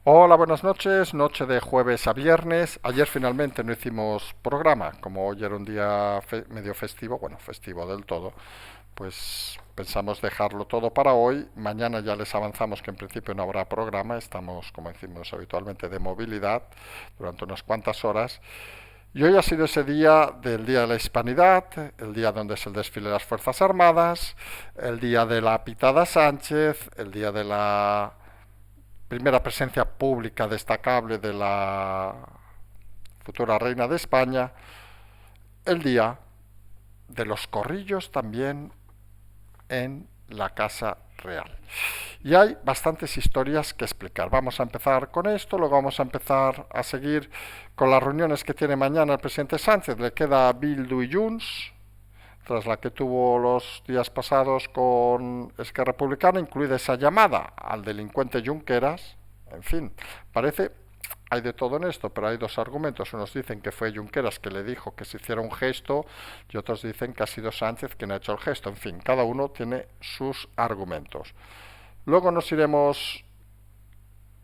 Hola, buenas noches. Noche de jueves a viernes. Ayer finalmente no hicimos programa, como hoy era un día medio festivo, bueno, festivo del todo, pues pensamos dejarlo todo para hoy. Mañana ya les avanzamos que en principio no habrá programa. Estamos, como decimos habitualmente, de movilidad durante unas cuantas horas. Y hoy ha sido ese día del Día de la Hispanidad, el día donde es el desfile de las Fuerzas Armadas, el día de la Pitada Sánchez, el día de la primera presencia pública destacable de la futura reina de España, el día de los corrillos también en la Casa Real. Y hay bastantes historias que explicar. Vamos a empezar con esto, luego vamos a empezar a seguir con las reuniones que tiene mañana el presidente Sánchez. Le queda Bildu y Junts, tras la que tuvo los días pasados con Esquerra Republicana, incluida esa llamada al delincuente Junqueras. En fin, parece, hay de todo en esto, pero hay dos argumentos. Unos dicen que fue Junqueras que le dijo que se hiciera un gesto y otros dicen que ha sido Sánchez quien ha hecho el gesto. En fin, cada uno tiene sus argumentos. Luego nos iremos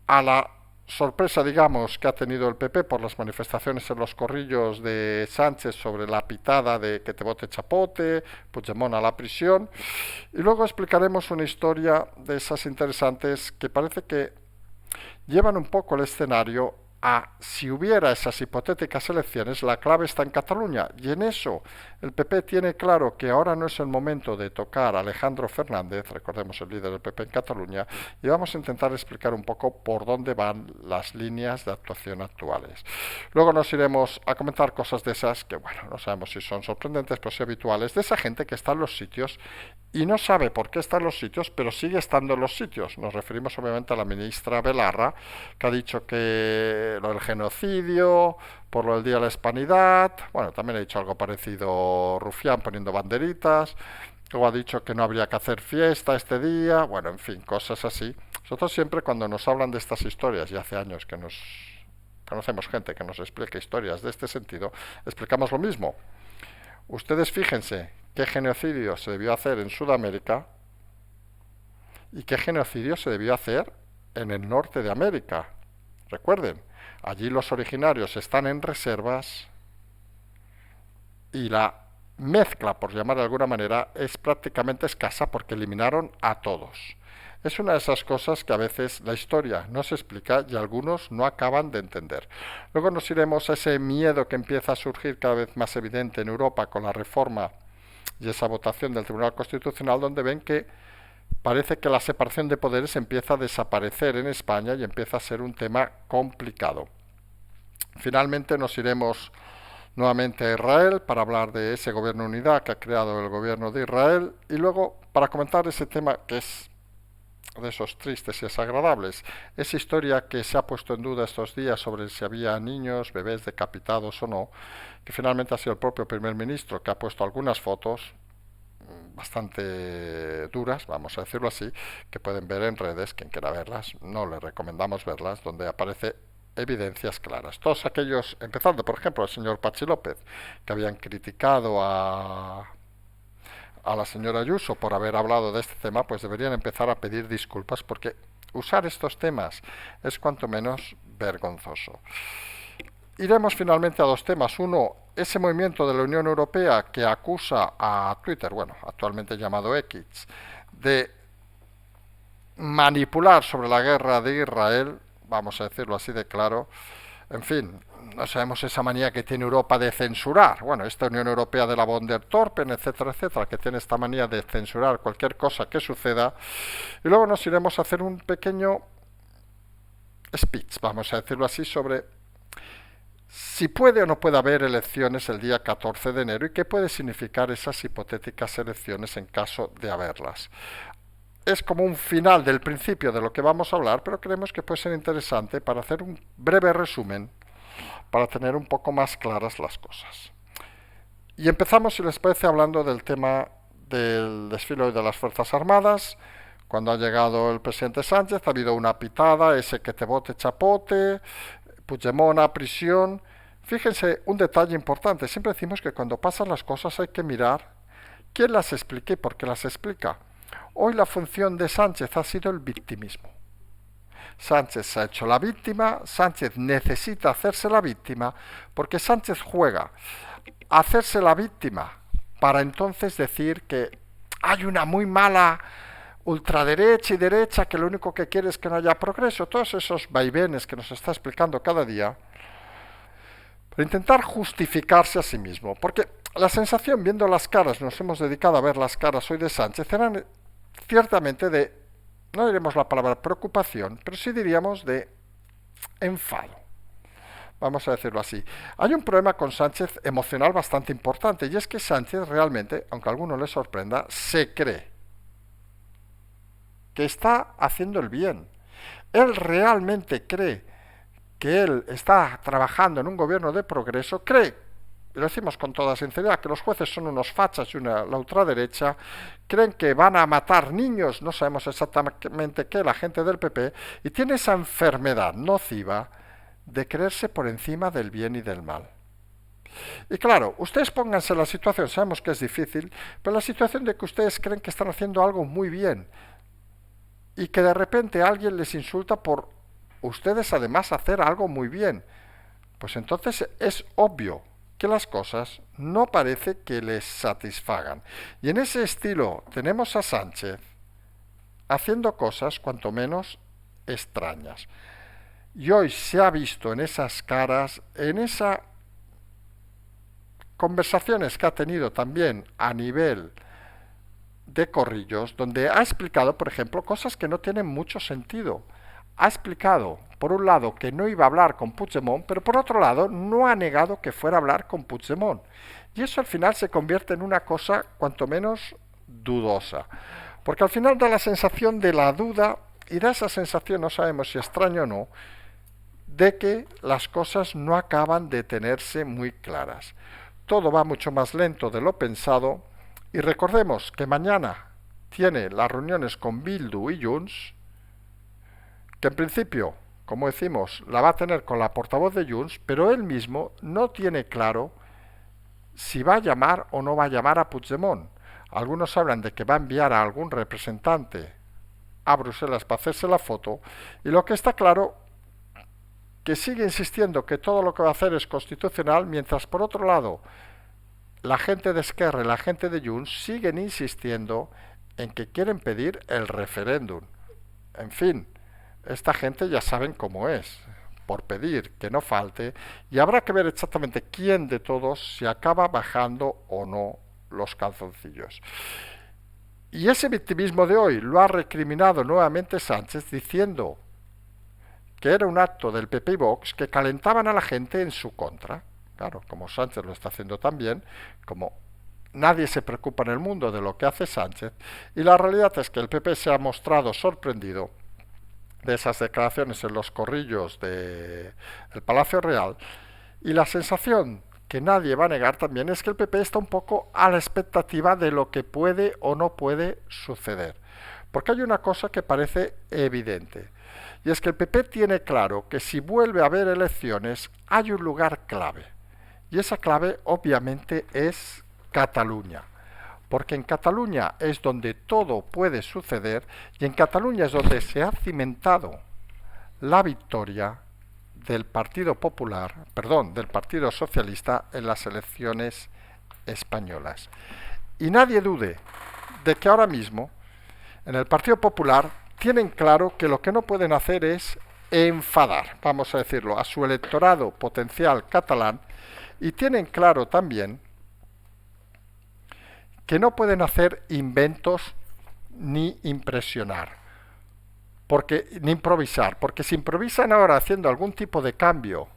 a la sorpresa, digamos, que ha tenido el PP por las manifestaciones en los corrillos de Sánchez sobre la pitada de que te vote chapote, Puigdemont a la prisión. Y luego explicaremos una historia de esas interesantes que parece que llevan un poco el escenario a si hubiera esas hipotéticas elecciones, la clave está en Cataluña. Y en eso el PP tiene claro que ahora no es el momento de tocar a Alejandro Fernández, recordemos el líder del PP en Cataluña, y vamos a intentar explicar un poco por dónde van las líneas de actuación actuales. Luego nos iremos a comentar cosas de esas que, bueno, no sabemos si son sorprendentes, pero sí habituales, de esa gente que está en los sitios y no sabe por qué está en los sitios, pero sigue estando en los sitios. Nos referimos obviamente a la ministra Belarra, que ha dicho que lo del genocidio, por lo del Día de la Hispanidad, bueno, también ha dicho algo parecido Rufián poniendo banderitas, luego ha dicho que no habría que hacer fiesta este día, bueno, en fin, cosas así. Nosotros siempre cuando nos hablan de estas historias, y hace años que nos conocemos gente que nos explica historias de este sentido, explicamos lo mismo. Ustedes fíjense qué genocidio se debió hacer en Sudamérica y qué genocidio se debió hacer en el norte de América. Recuerden, allí los originarios están en reservas y la mezcla, por llamar de alguna manera, es prácticamente escasa porque eliminaron a todos. Es una de esas cosas que a veces la historia no se explica y algunos no acaban de entender. Luego nos iremos a ese miedo que empieza a surgir cada vez más evidente en Europa con la reforma y esa votación del Tribunal Constitucional, donde ven que parece que la separación de poderes empieza a desaparecer en España y empieza a ser un tema complicado. Finalmente nos iremos nuevamente a Israel para hablar de ese gobierno de unidad que ha creado el gobierno de Israel y luego para comentar ese tema que es de esos tristes y desagradables, esa historia que se ha puesto en duda estos días sobre si había niños, bebés decapitados o no, que finalmente ha sido el propio primer ministro que ha puesto algunas fotos bastante duras, vamos a decirlo así, que pueden ver en redes, quien quiera verlas, no les recomendamos verlas, donde aparece evidencias claras. Todos aquellos, empezando por ejemplo el señor Pachi López, que habían criticado a la señora Ayuso por haber hablado de este tema, pues deberían empezar a pedir disculpas porque usar estos temas es cuanto menos vergonzoso. Iremos finalmente a dos temas. Uno, ese movimiento de la Unión Europea que acusa a Twitter, bueno, actualmente llamado X, de manipular sobre la guerra de Israel, vamos a decirlo así de claro. En fin, no sabemos esa manía que tiene Europa de censurar. Bueno, esta Unión Europea de la von der Torpen, etcétera, etcétera, que tiene esta manía de censurar cualquier cosa que suceda. Y luego nos iremos a hacer un pequeño speech, vamos a decirlo así, sobre si puede o no puede haber elecciones el día 14 de enero y qué puede significar esas hipotéticas elecciones en caso de haberlas. Es como un final del principio de lo que vamos a hablar, pero creemos que puede ser interesante para hacer un breve resumen, para tener un poco más claras las cosas. Y empezamos, si les parece, hablando del tema del desfile de las Fuerzas Armadas. Cuando ha llegado el presidente Sánchez ha habido una pitada, ese que te vote chapote, Puigdemont a prisión. Fíjense, un detalle importante, siempre decimos que cuando pasan las cosas hay que mirar quién las explica y por qué las explica. Hoy la función de Sánchez ha sido el victimismo. Sánchez se ha hecho la víctima, Sánchez necesita hacerse la víctima, porque Sánchez juega a hacerse la víctima para entonces decir que hay una muy mala ultraderecha y derecha que lo único que quiere es que no haya progreso, todos esos vaivenes que nos está explicando cada día, para intentar justificarse a sí mismo. Porque la sensación, viendo las caras, nos hemos dedicado a ver las caras hoy de Sánchez, eran ciertamente de, no diremos la palabra preocupación, pero sí diríamos de enfado. Vamos a decirlo así. Hay un problema con Sánchez emocional bastante importante, y es que Sánchez realmente, aunque a alguno le sorprenda, se cree que está haciendo el bien. Él realmente cree que él está trabajando en un gobierno de progreso, cree, y lo decimos con toda sinceridad, que los jueces son unos fachas y la ultraderecha, creen que van a matar niños, no sabemos exactamente qué, la gente del PP, y tiene esa enfermedad nociva de creerse por encima del bien y del mal. Y claro, ustedes pónganse en la situación, sabemos que es difícil, pero la situación de que ustedes creen que están haciendo algo muy bien y que de repente alguien les insulta por ustedes además hacer algo muy bien, pues entonces es obvio que las cosas no parece que les satisfagan. Y en ese estilo tenemos a Sánchez haciendo cosas cuanto menos extrañas. Y hoy se ha visto en esas caras, en esas conversaciones que ha tenido también a nivel de corrillos, donde ha explicado, por ejemplo, cosas que no tienen mucho sentido. Ha explicado, por un lado, que no iba a hablar con Puigdemont, pero por otro lado, no ha negado que fuera a hablar con Puigdemont. Y eso al final se convierte en una cosa cuanto menos dudosa. Porque al final da la sensación de la duda, y da esa sensación, no sabemos si extraño o no, de que las cosas no acaban de tenerse muy claras. Todo va mucho más lento de lo pensado, y recordemos que mañana tiene las reuniones con Bildu y Junts, que en principio, como decimos, la va a tener con la portavoz de Junts, pero él mismo no tiene claro si va a llamar o no va a llamar a Puigdemont. Algunos hablan de que va a enviar a algún representante a Bruselas para hacerse la foto, y lo que está claro que sigue insistiendo que todo lo que va a hacer es constitucional, mientras por otro lado la gente de Esquerra y la gente de Junts siguen insistiendo en que quieren pedir el referéndum. En fin, esta gente ya saben cómo es, por pedir que no falte, y habrá que ver exactamente quién de todos se acaba bajando o no los calzoncillos. Y ese victimismo de hoy lo ha recriminado nuevamente Sánchez, diciendo que era un acto del PP y Vox que calentaban a la gente en su contra. Claro, como Sánchez lo está haciendo también, como nadie se preocupa en el mundo de lo que hace Sánchez, y la realidad es que el PP se ha mostrado sorprendido de esas declaraciones en los corrillos del Palacio Real, y la sensación que nadie va a negar también es que el PP está un poco a la expectativa de lo que puede o no puede suceder. Porque hay una cosa que parece evidente, y es que el PP tiene claro que si vuelve a haber elecciones hay un lugar clave, y esa clave obviamente es Cataluña. Porque en Cataluña es donde todo puede suceder, y en Cataluña es donde se ha cimentado la victoria del Partido Popular, perdón, del Partido Socialista en las elecciones españolas. Y nadie dude de que ahora mismo en el Partido Popular tienen claro que lo que no pueden hacer es enfadar, vamos a decirlo, a su electorado potencial catalán, y tienen claro también que no pueden hacer inventos ni impresionar, ni improvisar, porque si improvisan ahora haciendo algún tipo de cambio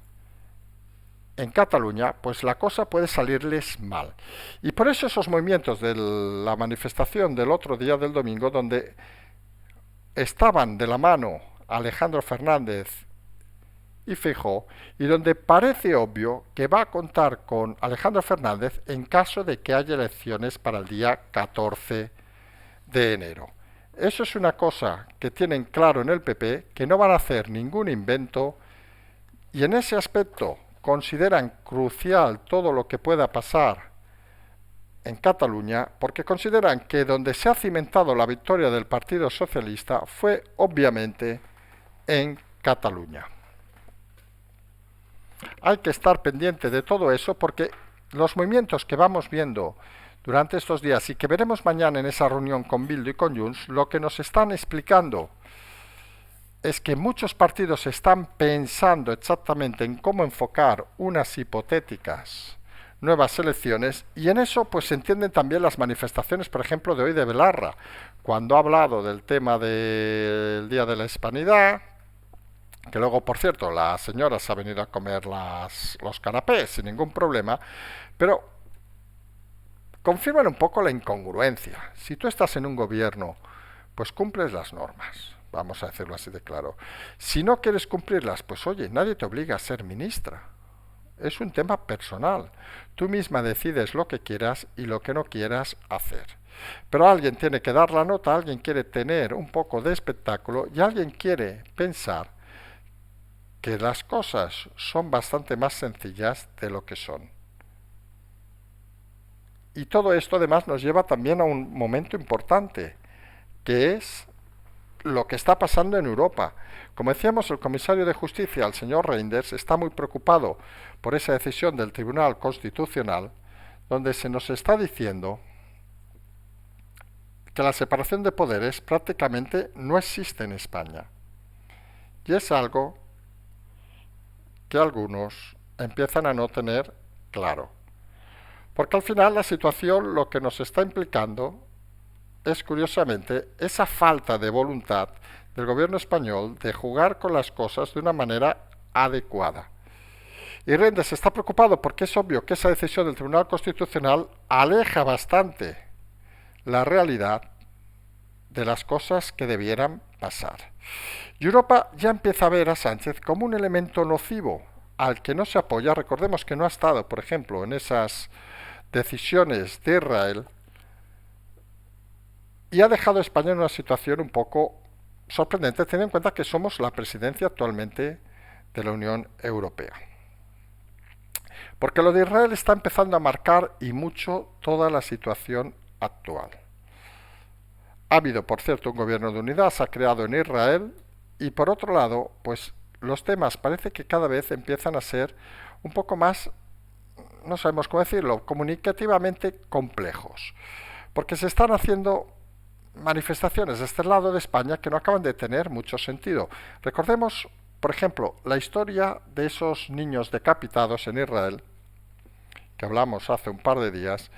en Cataluña, pues la cosa puede salirles mal. Y por eso esos movimientos de la manifestación del otro día del domingo, donde estaban de la mano Alejandro Fernández y Feijóo, y donde parece obvio que va a contar con Alejandro Fernández en caso de que haya elecciones para el día 14 de enero. Eso es una cosa que tienen claro en el PP, que no van a hacer ningún invento, y en ese aspecto consideran crucial todo lo que pueda pasar en Cataluña, porque consideran que donde se ha cimentado la victoria del Partido Socialista fue obviamente en Cataluña. Hay que estar pendiente de todo eso porque los movimientos que vamos viendo durante estos días y que veremos mañana en esa reunión con Bildu y con Junts, lo que nos están explicando es que muchos partidos están pensando exactamente en cómo enfocar unas hipotéticas nuevas elecciones, y en eso pues se entienden también las manifestaciones, por ejemplo, de hoy de Belarra, cuando ha hablado del tema del Día de la Hispanidad, que luego, por cierto, la señora se ha venido a comer los canapés sin ningún problema, pero confirman un poco la incongruencia. Si tú estás en un gobierno, pues cumples las normas, vamos a decirlo así de claro. Si no quieres cumplirlas, pues oye, nadie te obliga a ser ministra. Es un tema personal. Tú misma decides lo que quieras y lo que no quieras hacer. Pero alguien tiene que dar la nota, alguien quiere tener un poco de espectáculo y alguien quiere pensar que las cosas son bastante más sencillas de lo que son. Y todo esto además nos lleva también a un momento importante, que es lo que está pasando en Europa. Como decíamos, el comisario de Justicia, el señor Reinders, está muy preocupado por esa decisión del Tribunal Constitucional, donde se nos está diciendo que la separación de poderes prácticamente no existe en España. Y es algo que algunos empiezan a no tener claro. Porque al final la situación lo que nos está implicando es, curiosamente, esa falta de voluntad del gobierno español de jugar con las cosas de una manera adecuada. Y Reinders está preocupado porque es obvio que esa decisión del Tribunal Constitucional aleja bastante la realidad de las cosas que debieran pasar. Y Europa ya empieza a ver a Sánchez como un elemento nocivo al que no se apoya. Recordemos que no ha estado, por ejemplo, en esas decisiones de Israel, y ha dejado a España en una situación un poco sorprendente, teniendo en cuenta que somos la presidencia actualmente de la Unión Europea. Porque lo de Israel está empezando a marcar y mucho toda la situación actual. Ha habido, por cierto, un gobierno de unidad, se ha creado en Israel, y por otro lado, pues los temas parece que cada vez empiezan a ser un poco más, no sabemos cómo decirlo, comunicativamente complejos. Porque se están haciendo manifestaciones de este lado de España que no acaban de tener mucho sentido. Recordemos, por ejemplo, la historia de esos niños decapitados en Israel, que hablamos hace un par de días,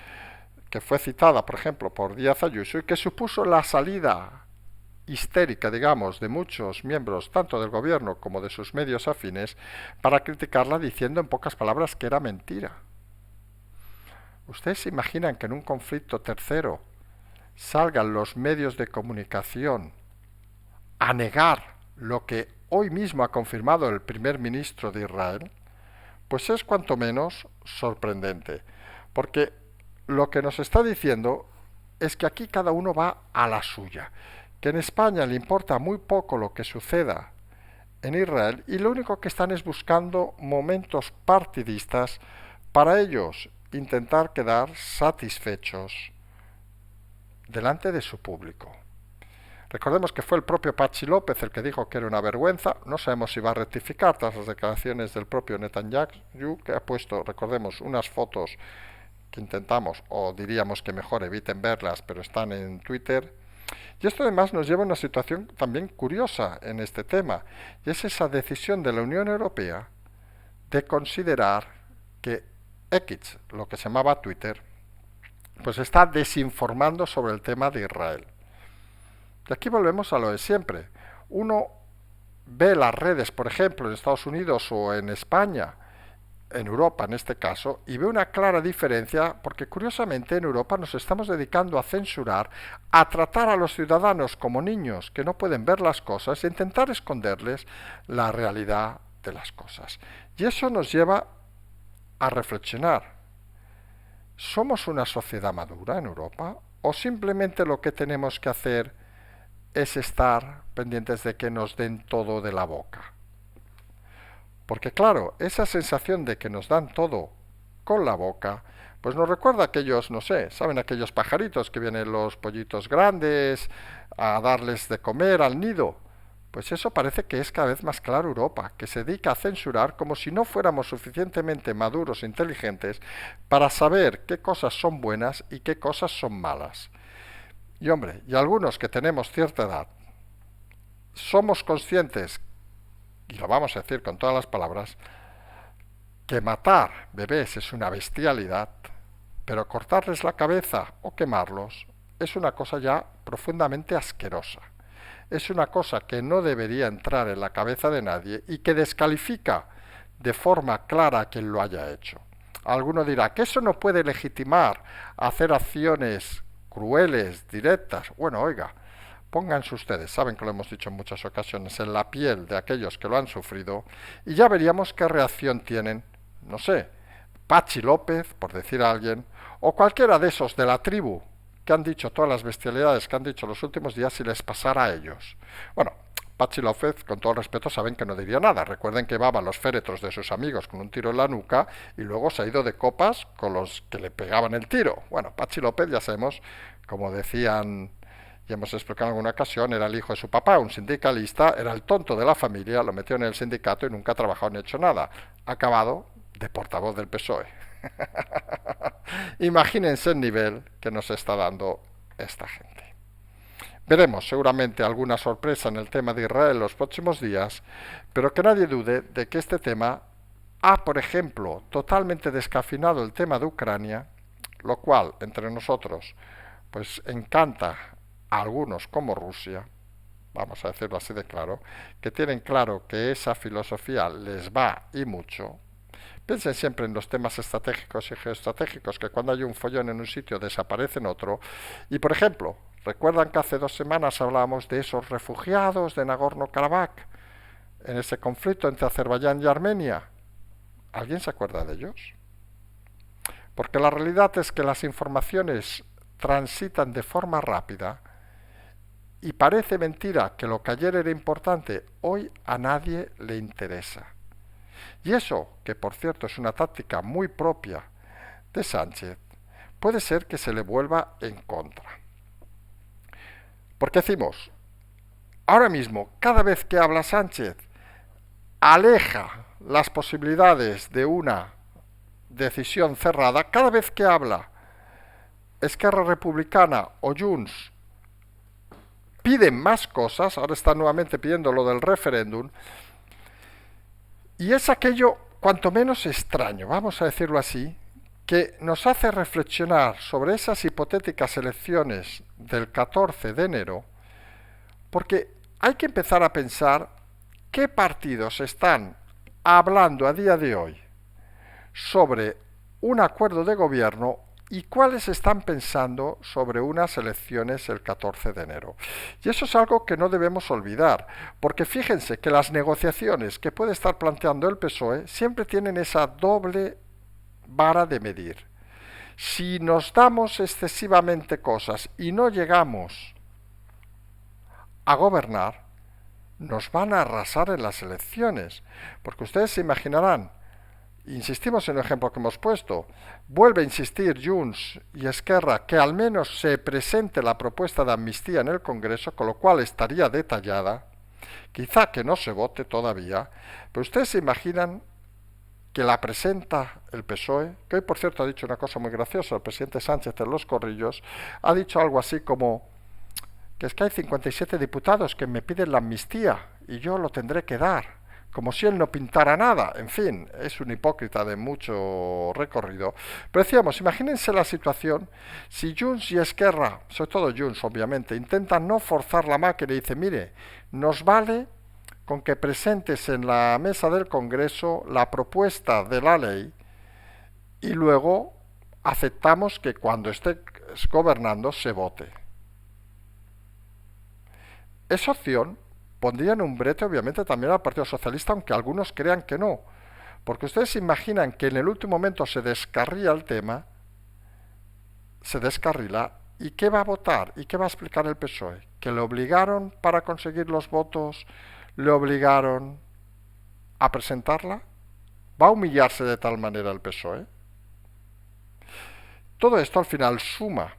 que fue citada, por ejemplo, por Díaz Ayuso, y que supuso la salida histérica, digamos, de muchos miembros, tanto del gobierno como de sus medios afines, para criticarla diciendo en pocas palabras que era mentira. ¿Ustedes se imaginan que en un conflicto tercero salgan los medios de comunicación a negar lo que hoy mismo ha confirmado el primer ministro de Israel? Pues es cuanto menos sorprendente, porque lo que nos está diciendo es que aquí cada uno va a la suya, que en España le importa muy poco lo que suceda en Israel y lo único que están es buscando momentos partidistas para ellos intentar quedar satisfechos delante de su público. Recordemos que fue el propio Patxi López el que dijo que era una vergüenza. No sabemos si va a rectificar tras las declaraciones del propio Netanyahu, que ha puesto, recordemos, unas fotos que intentamos, o diríamos que mejor eviten verlas, pero están en Twitter. Y esto además nos lleva a una situación también curiosa en este tema, y es esa decisión de la Unión Europea de considerar que X, lo que se llamaba Twitter, pues está desinformando sobre el tema de Israel. Y aquí volvemos a lo de siempre. Uno ve las redes, por ejemplo, en Estados Unidos o en España, en Europa en este caso, y ve una clara diferencia porque curiosamente en Europa nos estamos dedicando a censurar, a tratar a los ciudadanos como niños que no pueden ver las cosas e intentar esconderles la realidad de las cosas. Y eso nos lleva a reflexionar. ¿Somos una sociedad madura en Europa? ¿O simplemente lo que tenemos que hacer es estar pendientes de que nos den todo de la boca? Porque claro, esa sensación de que nos dan todo con la boca, pues nos recuerda a aquellos, no sé, ¿saben aquellos pajaritos que vienen los pollitos grandes a darles de comer al nido? Pues eso parece que es cada vez más claro Europa, que se dedica a censurar como si no fuéramos suficientemente maduros e inteligentes para saber qué cosas son buenas y qué cosas son malas. Y hombre, y algunos que tenemos cierta edad, somos conscientes, y lo vamos a decir con todas las palabras, que matar bebés es una bestialidad, pero cortarles la cabeza o quemarlos es una cosa ya profundamente asquerosa. Es una cosa que no debería entrar en la cabeza de nadie y que descalifica de forma clara a quien lo haya hecho. Alguno dirá que eso no puede legitimar hacer acciones crueles, directas. Bueno, oiga, pónganse ustedes, saben que lo hemos dicho en muchas ocasiones, en la piel de aquellos que lo han sufrido y ya veríamos qué reacción tienen, no sé, Pachi López, por decir a alguien, o cualquiera de esos de la tribu que han dicho todas las bestialidades que han dicho los últimos días si les pasara a ellos. Bueno, Pachi López, con todo respeto, saben que no diría nada. Recuerden que llevaba los féretros de sus amigos con un tiro en la nuca y luego se ha ido de copas con los que le pegaban el tiro. Bueno, Pachi López, ya sabemos, como decían y hemos explicado en alguna ocasión, era el hijo de su papá, un sindicalista, era el tonto de la familia, lo metió en el sindicato y nunca ha trabajado ni hecho nada. Ha acabado de portavoz del PSOE. Imagínense el nivel que nos está dando esta gente. Veremos seguramente alguna sorpresa en el tema de Israel en los próximos días, pero que nadie dude de que este tema ha, por ejemplo, totalmente descafeinado el tema de Ucrania, lo cual, entre nosotros, pues encanta a algunos como Rusia, vamos a decirlo así de claro, que tienen claro que esa filosofía les va y mucho. Piensen siempre en los temas estratégicos y geoestratégicos, que cuando hay un follón en un sitio desaparece en otro. Y por ejemplo, ¿recuerdan que hace 2 semanas hablábamos de esos refugiados de Nagorno-Karabaj en ese conflicto entre Azerbaiyán y Armenia? ¿Alguien se acuerda de ellos? Porque la realidad es que las informaciones transitan de forma rápida y parece mentira que lo que ayer era importante hoy a nadie le interesa. Y eso, que por cierto es una táctica muy propia de Sánchez, puede ser que se le vuelva en contra. Porque decimos, ahora mismo, cada vez que habla Sánchez, aleja las posibilidades de una decisión cerrada. Cada vez que habla Esquerra Republicana o Junts, piden más cosas, ahora están nuevamente pidiendo lo del referéndum, y es aquello cuanto menos extraño, vamos a decirlo así, que nos hace reflexionar sobre esas hipotéticas elecciones del 14 de enero, porque hay que empezar a pensar qué partidos están hablando a día de hoy sobre un acuerdo de gobierno y cuáles están pensando sobre unas elecciones el 14 de enero. Y eso es algo que no debemos olvidar, porque fíjense que las negociaciones que puede estar planteando el PSOE siempre tienen esa doble vara de medir. Si nos damos excesivamente cosas y no llegamos a gobernar, nos van a arrasar en las elecciones, porque ustedes se imaginarán, insistimos en el ejemplo que hemos puesto, vuelve a insistir Junts y Esquerra que al menos se presente la propuesta de amnistía en el Congreso, con lo cual estaría detallada, quizá que no se vote todavía, pero ustedes se imaginan que la presenta el PSOE, que hoy por cierto ha dicho una cosa muy graciosa, el presidente Sánchez en Los Corrillos, ha dicho algo así como que es que hay 57 diputados que me piden la amnistía y yo lo tendré que dar, como si él no pintara nada. En fin, es un hipócrita de mucho recorrido. Pero decíamos, imagínense la situación si Junts y Esquerra, sobre todo Junts obviamente, intentan no forzar la máquina y dicen, mire, nos vale con que presentes en la mesa del Congreso la propuesta de la ley y luego aceptamos que cuando estés gobernando se vote. Esa opción pondría en un brete obviamente también al Partido Socialista, aunque algunos crean que no. Porque ustedes se imaginan que en el último momento se descarrila el tema, se descarrila, ¿y qué va a votar? ¿Y qué va a explicar el PSOE? ¿Que le obligaron para conseguir los votos, le obligaron a presentarla? ¿Va a humillarse de tal manera el PSOE? Todo esto al final suma,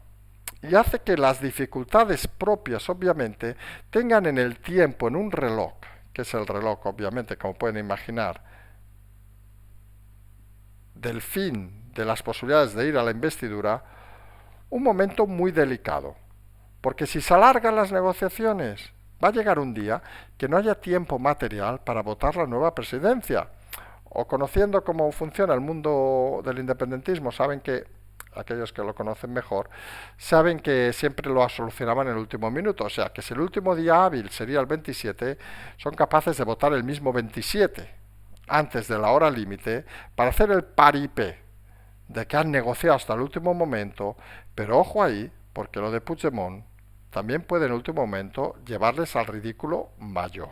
y hace que las dificultades propias, obviamente, tengan en el tiempo, en un reloj, que es el reloj, obviamente, como pueden imaginar, del fin de las posibilidades de ir a la investidura, un momento muy delicado. Porque si se alargan las negociaciones, va a llegar un día que no haya tiempo material para votar la nueva presidencia. O conociendo cómo funciona el mundo del independentismo, saben que aquellos que lo conocen mejor, saben que siempre lo solucionaban en el último minuto. O sea, que si el último día hábil sería el 27, son capaces de votar el mismo 27, antes de la hora límite, para hacer el paripé de que han negociado hasta el último momento, pero ojo ahí, porque lo de Puigdemont también puede en el último momento llevarles al ridículo mayor.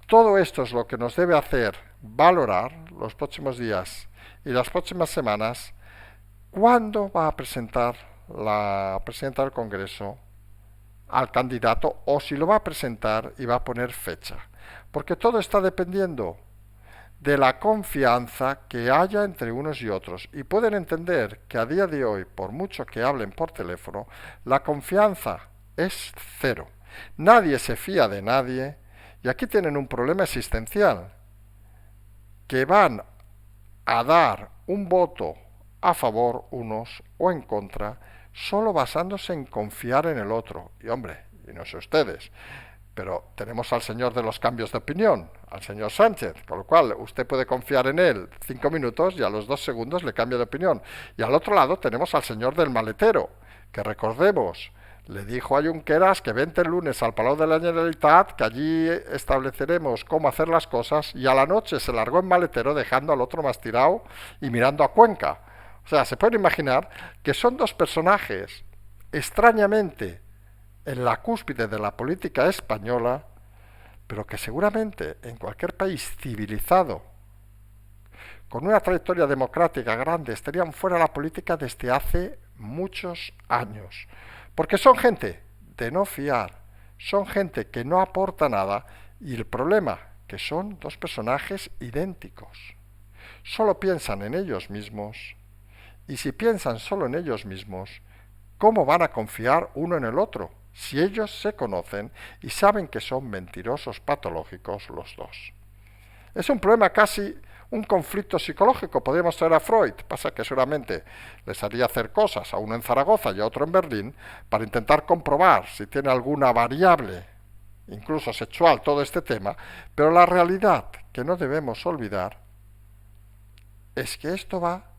Todo esto es lo que nos debe hacer valorar los próximos días y las próximas semanas cuándo va a presentar la presidenta del Congreso al candidato o si lo va a presentar y va a poner fecha. Porque todo está dependiendo de la confianza que haya entre unos y otros. Y pueden entender que a día de hoy, por mucho que hablen por teléfono, la confianza es cero. Nadie se fía de nadie y aquí tienen un problema existencial, que van a dar un voto a favor unos o en contra, solo basándose en confiar en el otro. Y hombre, y no sé ustedes, pero tenemos al señor de los cambios de opinión, al señor Sánchez, con lo cual usted puede confiar en él 5 minutos y a los 2 segundos le cambia de opinión. Y al otro lado tenemos al señor del maletero, que recordemos, le dijo a Junqueras que vente el lunes al Palau de la Generalitat, que allí estableceremos cómo hacer las cosas, y a la noche se largó en maletero dejando al otro más tirado y mirando a Cuenca. O sea, se pueden imaginar que son dos personajes extrañamente en la cúspide de la política española, pero que seguramente en cualquier país civilizado, con una trayectoria democrática grande, estarían fuera de la política desde hace muchos años. Porque son gente de no fiar, son gente que no aporta nada, y el problema, que son dos personajes idénticos. Solo piensan en ellos mismos, y si piensan solo en ellos mismos, ¿cómo van a confiar uno en el otro? Si ellos se conocen y saben que son mentirosos patológicos los dos. Es un problema casi un conflicto psicológico, podríamos traer a Freud, pasa que seguramente les haría hacer cosas a uno en Zaragoza y a otro en Berlín para intentar comprobar si tiene alguna variable, incluso sexual, todo este tema, pero la realidad que no debemos olvidar es que esto va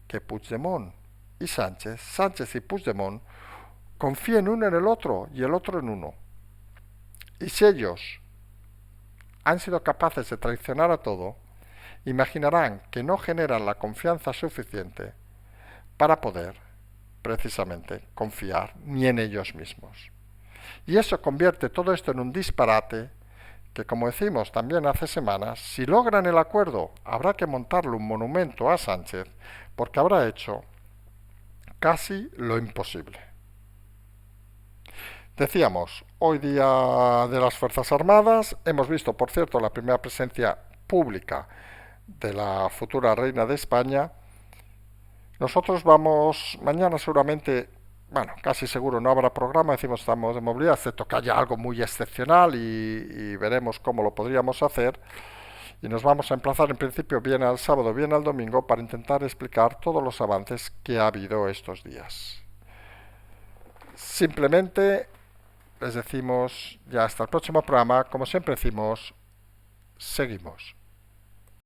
que Puigdemont y Sánchez, Sánchez y Puigdemont, confíen uno en el otro y el otro en uno. Y si ellos han sido capaces de traicionar a todo, imaginarán que no generan la confianza suficiente para poder, precisamente, confiar ni en ellos mismos. Y eso convierte todo esto en un disparate que, como decimos también hace semanas, si logran el acuerdo, habrá que montarle un monumento a Sánchez porque habrá hecho casi lo imposible. Decíamos, hoy día de las Fuerzas Armadas, hemos visto, por cierto, la primera presencia pública de la futura reina de España. Nosotros vamos, mañana seguramente, bueno, casi seguro no habrá programa, decimos estamos de movilidad, excepto que haya algo muy excepcional y veremos cómo lo podríamos hacer. Y nos vamos a emplazar en principio bien al sábado, bien al domingo, para intentar explicar todos los avances que ha habido estos días. Simplemente les decimos ya hasta el próximo programa, como siempre decimos, seguimos